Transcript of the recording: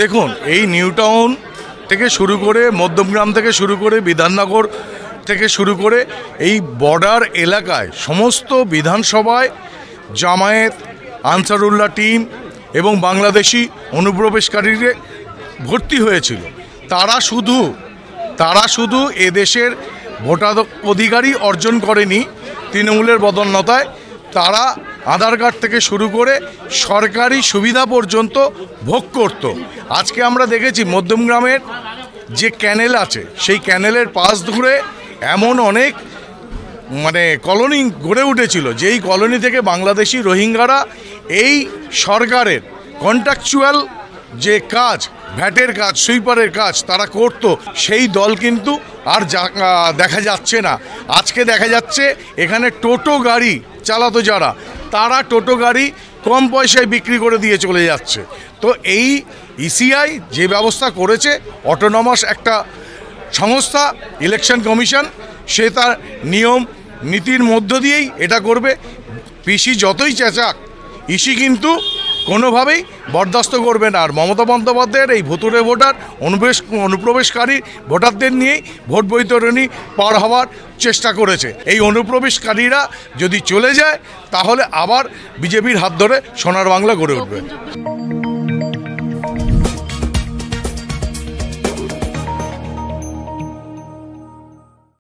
দেখুন, এই new town থেকে শুরু করে মধ্যমগ্রাম থেকে শুরু করে বিধাননগর থেকে শুরু করে এই বর্ডার এলাকায় সমস্ত বিধানসভায় জামায়াত, আনসারুল্লাহ টিম এবং বাংলাদেশি অনুপ্রবেশকারীরা ভর্তি হয়েছিল। তারা শুধু এদেশের ভোটাধিকারই অর্জন করেনি তৃণমূলের বদন্যতায়, তারা আধার কার্ড থেকে শুরু করে সরকারি সুবিধা পর্যন্ত ভোগ করত। আজকে আমরা দেখেছি মধ্যমগ্রামের যে ক্যানেল আছে সেই ক্যানেলের পাশ ধরে এমন অনেক কলোনি গড়ে উঠেছিল, যেই কলোনি থেকে বাংলাদেশি রোহিঙ্গারা এই সরকারের কন্ট্রাকচুয়াল যে কাজ, ভ্যাটের কাজ, সুইপারের কাজ তারা করত, সেই দল কিন্তু আর দেখা যাচ্ছে না। আজকে দেখা যাচ্ছে এখানে টোটো গাড়ি চালাতো যারা, তারা টোটো গাড়ি কম পয়সায় বিক্রি করে দিয়ে চলে যাচ্ছে। তো এই ইসিআই যে ব্যবস্থা করেছে, অটোনমাস একটা সংস্থা ইলেকশন কমিশন, সে তার নিয়ম নীতির মধ্য দিয়েই এটা করবে। পিসি যতই চেঁচাক, ইসি কিন্তু কোনোভাবেই বরদাস্ত করবে না। আর মমতা বন্দ্যোপাধ্যায়ের এই ভুতুড়ে ভোটার, অনুপ্রবেশকারী ভোটারদের নিয়েই ভোট বৈতরণী পার হওয়ার চেষ্টা করেছে। এই অনুপ্রবেশকারীরা যদি চলে যায় তাহলে আবার বিজেপির হাত ধরে সোনার বাংলা গড়ে উঠবে।